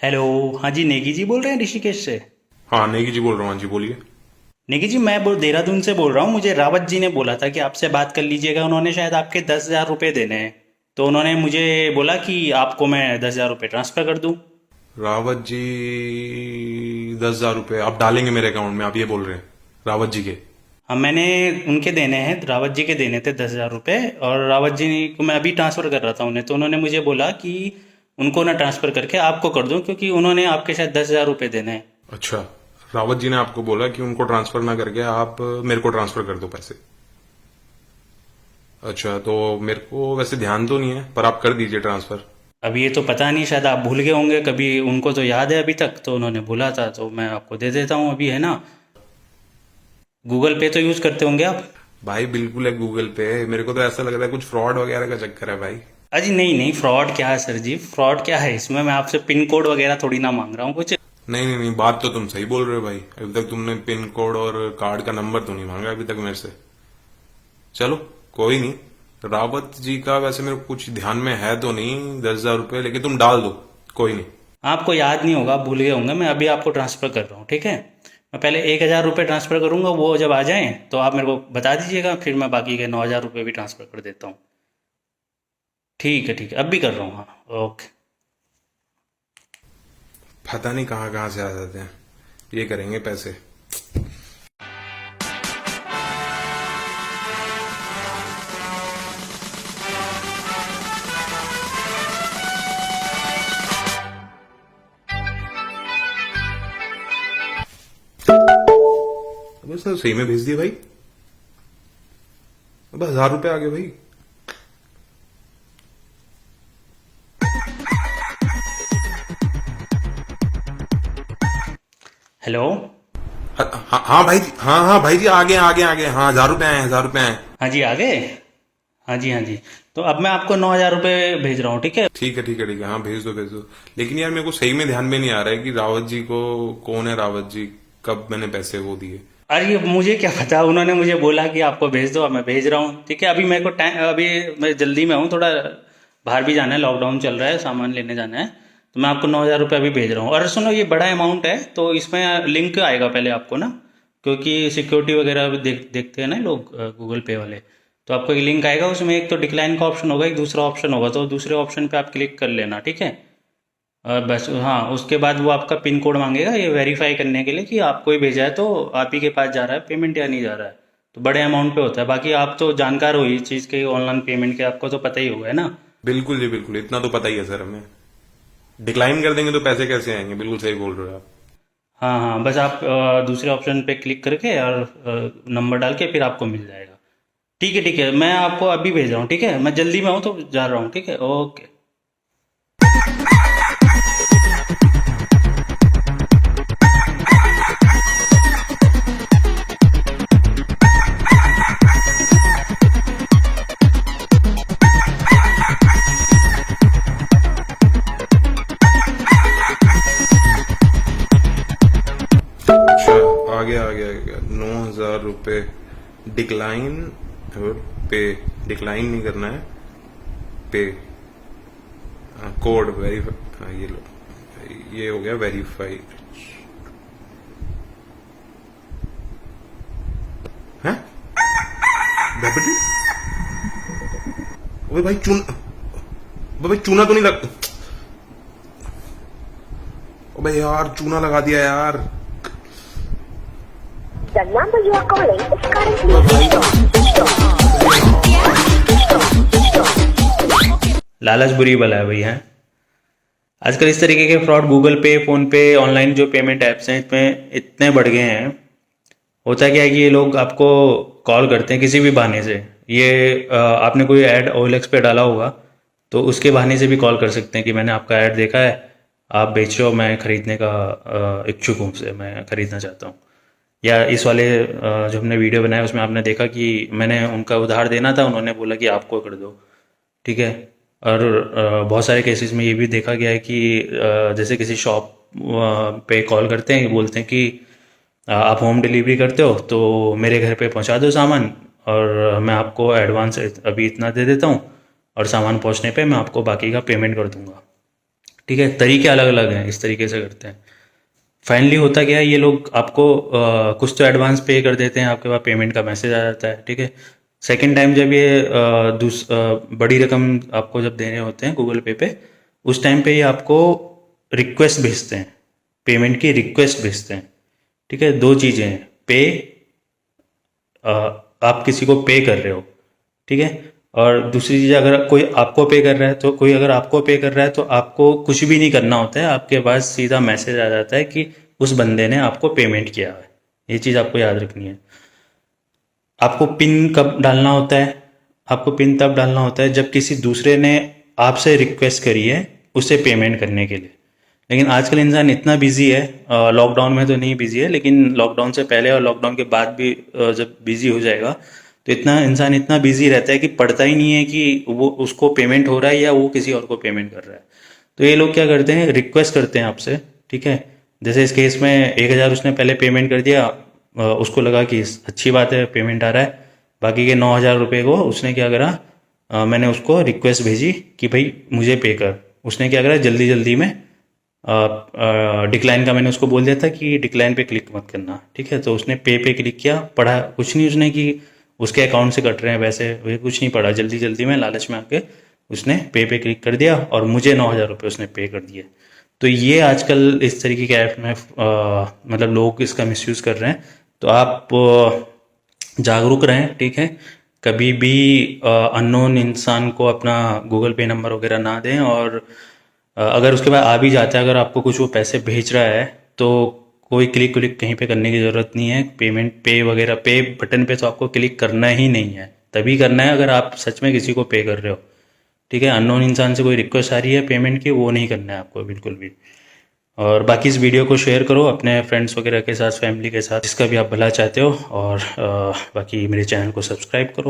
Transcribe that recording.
Hello. हाँ जी, नेगी जी बोल रहे हैं ऋषिकेश से। हाँ नेगी जी बोल रहा हूँ। हाँ जी बोलिए। नेगी जी, मैं देहरादून से बोल रहा हूँ। मुझे रावत जी ने बोला था कि आपसे बात कर लीजिएगा। उन्होंने शायद आपके 10,000 रुपये देने हैं, तो उन्होंने मुझे बोला कि आपको मैं 10,000 रुपये ट्रांसफ़र कर दूँ। रावत जी 10,000 रुपये आप डालेंगे मेरे अकाउंट में, आप ये बोल रहे हैं रावत जी के? हाँ, मैंने उनके देने हैं, रावत जी के देने थे 10,000 रुपये। और रावत जी को मैं अभी ट्रांसफ़र कर रहा था उन्हें, तो उन्होंने मुझे बोला कि उनको ना ट्रांसफ़र करके आपको कर दूँ, क्योंकि उन्होंने आपके शायद 10,000 रुपये देने हैं। अच्छा, रावत जी ने आपको बोला कि उनको ट्रांसफर ना करके आप मेरे को ट्रांसफर कर दो पैसे। अच्छा, तो मेरे को वैसे ध्यान तो नहीं है, पर आप कर दीजिए ट्रांसफर। अब ये तो पता नहीं, शायद आप भूल गए होंगे। कभी उनको तो याद है अभी तक, तो उन्होंने बोला था, तो मैं आपको दे देता हूँ अभी, है ना। गूगल पे तो यूज़ करते होंगे आप। भाई बिल्कुल है गूगल पे। मेरे को तो ऐसा लग रहा है कुछ फ्रॉड वगैरह का चक्कर है भाई। अजी नहीं नहीं, फ्रॉड क्या है सर जी, फ्रॉड क्या है इसमें। मैं आपसे पिन कोड वगैरह थोड़ी ना मांग रहा हूँ कुछ। नहीं नहीं नहीं, बात तो तुम सही बोल रहे हो भाई। अभी तक तुमने पिन कोड और कार्ड का नंबर तो नहीं मांगा अभी तक मेरे से। चलो, कोई नहीं। रावत जी का वैसे मेरे को कुछ ध्यान में है तो नहीं 10,000 रुपये, लेकिन तुम डाल दो। कोई नहीं। आपको याद नहीं होगा, भूल गए होंगे। मैं अभी आपको ट्रांसफ़र कर रहा हूँ, ठीक है। मैं पहले 1,000 रुपये ट्रांसफ़र करूँगा, वो जब आ जाएँ तो आप मेरे को बता दीजिएगा, फिर मैं बाकी के 9,000 रुपये भी ट्रांसफ़र कर देता हूँ। ठीक है, अब भी कर रहा हूँ, हाँ, ओके। पता नहीं कहाँ कहाँ से आ जाते हैं ये करेंगे पैसे। अबे सर सही में भेज दिए भाई। अब 1,000 रुपये आ गए भाई। हेलो। हाँ हाँ भाई जी, हाँ हाँ भाई जी, आ गए हाँ, 1,000 रुपये आए, 1,000 रुपये आए। हाँ जी, आ गए। हाँ जी, हाँ जी। तो अब मैं आपको 9,000 रुपये भेज रहा हूँ, ठीक है। ठीक है ठीक है ठीक है, हाँ भेज दो भेज दो। लेकिन यार मेरे को सही में ध्यान में नहीं आ रहा है कि रावत जी को कौन है, रावत जी कब मैंने पैसे वो दिए। अरे मुझे क्या पता, उन्होंने मुझे बोला कि आपको भेज दो, अब मैं भेज रहा हूँ, ठीक है। अभी मेरे को टाइम, अभी मैं जल्दी में हूँ थोड़ा। बाहर भी जाना है, लॉकडाउन चल रहा है, सामान लेने जाना है। तो मैं आपको 9,000 रुपये अभी भेज रहा हूँ। और सुनो, ये बड़ा अमाउंट है, तो इसमें लिंक आएगा पहले आपको ना, क्योंकि सिक्योरिटी वगैरह भी देखते हैं ना लोग, गूगल पे वाले। तो आपको एक लिंक आएगा, उसमें एक तो डिक्लाइन का ऑप्शन होगा, एक दूसरा ऑप्शन होगा, तो दूसरे ऑप्शन पे आप क्लिक कर लेना, ठीक है। बस हाँ, उसके बाद वो आपका पिन कोड मांगेगा, ये वेरीफाई करने के लिए कि आपको ही भेजा है, तो आप ही के पास जा रहा है पेमेंट या नहीं जा रहा है। तो बड़े अमाउंट पे होता है। बाकी आप तो जानकार हो इस चीज़ के, ऑनलाइन पेमेंट के, आपको तो पता ही होगा, है ना। बिल्कुल जी बिल्कुल, इतना तो पता ही है सर हमें। डिक्लाइन कर देंगे तो पैसे कैसे आएंगे, बिल्कुल सही बोल रहे हो आप। हाँ हाँ, बस आप दूसरे ऑप्शन पे क्लिक करके और नंबर डाल के फिर आपको मिल जाएगा। ठीक है, मैं आपको अभी भेज रहा हूँ, ठीक है। मैं जल्दी में हूँ तो जा रहा हूँ, ठीक है, ओके। अच्छा, आ गया 9,000 रुपये। डिक्लाइन और पे। डिक्लाइन नहीं करना है, पे। कोड वेरीफाई, हाँ ये लो, ये हो गया वेरीफाई। है डेबिटेड। अबे भाई चून, अबे भाई चूना तो नहीं लग। अबे यार चूना लगा दिया यार। The number you are calling is currently अबे भाई, switched off. लालच बुरी बला है भैया। आजकल इस तरीके के फ्रॉड गूगल पे, फ़ोन पे, ऑनलाइन जो पेमेंट ऐप्स हैं, इसमें इतने बढ़ गए हैं। होता क्या है कि ये लोग आपको कॉल करते हैं किसी भी बहाने से। ये आपने कोई ऐड OLX पे डाला होगा, तो उसके बहाने से भी कॉल कर सकते हैं कि मैंने आपका ऐड देखा है, आप बेच रहे हो, मैं खरीदने का इच्छुक हूँ, से मैं खरीदना चाहता हूँ। या इस वाले जो हमने वीडियो बनाया उसमें आपने देखा कि मैंने उनका उधार देना था, उन्होंने बोला कि आपको कर दो, ठीक है। और बहुत सारे केसेस में ये भी देखा गया है कि जैसे किसी शॉप पे कॉल करते हैं, बोलते हैं कि आप होम डिलीवरी करते हो तो मेरे घर पे पहुंचा दो सामान, और मैं आपको एडवांस अभी इतना दे देता हूँ, और सामान पहुंचने पे मैं आपको बाकी का पेमेंट कर दूंगा। ठीक है, तरीके अलग अलग हैं, इस तरीके से करते हैं। फाइनली होता क्या है, ये लोग आपको कुछ तो एडवांस पे कर देते हैं, आपके पास पेमेंट का मैसेज आ जाता है। ठीक है, सेकेंड टाइम जब ये बड़ी रकम आपको जब देने होते हैं गूगल पे उस टाइम पे ये आपको रिक्वेस्ट भेजते हैं, पेमेंट की रिक्वेस्ट भेजते हैं। ठीक है, दो चीज़ें हैं, पे आप किसी को पे कर रहे हो, ठीक है, और दूसरी चीज़ अगर कोई आपको पे कर रहा है, तो कोई अगर आपको पे कर रहा है तो आपको कुछ भी नहीं करना होता है, आपके पास सीधा मैसेज आ जाता है कि उस बंदे ने आपको पेमेंट किया है। ये चीज़ आपको याद रखनी है। आपको पिन कब डालना होता है? आपको पिन तब डालना होता है जब किसी दूसरे ने आपसे रिक्वेस्ट करी है उसे पेमेंट करने के लिए। लेकिन आजकल इंसान इतना बिजी है, लॉकडाउन में तो नहीं बिजी है, लेकिन लॉकडाउन से पहले और लॉकडाउन के बाद भी जब बिजी हो जाएगा तो इंसान इतना बिजी रहता है कि पढ़ता ही नहीं है कि वो उसको पेमेंट हो रहा है या वो किसी और को पेमेंट कर रहा है। तो ये लोग क्या करते हैं, रिक्वेस्ट करते हैं आपसे। ठीक है, जैसे इस केस में 1,000 उसने पहले पेमेंट कर दिया, उसको लगा कि अच्छी बात है पेमेंट आ रहा है, बाकी के 9,000 रुपये को उसने क्या करा, मैंने उसको रिक्वेस्ट भेजी कि भाई मुझे पे कर। उसने क्या करा, जल्दी जल्दी में डिक्लाइन का मैंने उसको बोल दिया था कि डिक्लाइन पे क्लिक मत करना। ठीक है, तो उसने पे क्लिक किया, पढ़ा कुछ नहीं उसने कि उसके अकाउंट से कट रहे हैं पैसे, वे कुछ नहीं पढ़ा, जल्दी जल्दी में लालच में आके उसने पे क्लिक कर दिया और मुझे 9,000 रुपये उसने पे कर दिए। तो ये आजकल इस तरीके के ऐप में मतलब लोग इसका मिसयूज़ कर रहे हैं। तो आप जागरूक रहें। ठीक है, कभी भी अननोन इंसान को अपना गूगल पे नंबर वगैरह ना दें, और अगर उसके बाद आ भी जाता है, अगर आपको कुछ वो पैसे भेज रहा है तो कोई क्लिक कहीं पे करने की ज़रूरत नहीं है। पेमेंट पे वगैरह पे बटन पे तो आपको क्लिक करना ही नहीं है, तभी करना है अगर आप सच में किसी को पे कर रहे हो। ठीक है, अननोन इंसान से कोई रिक्वेस्ट आ रही है पेमेंट की, वो नहीं करना है आपको बिल्कुल भी। और बाकी इस वीडियो को शेयर करो अपने फ्रेंड्स वगैरह के साथ, फैमिली के साथ, जिसका भी आप भला चाहते हो। और बाकी मेरे चैनल को सब्सक्राइब करो।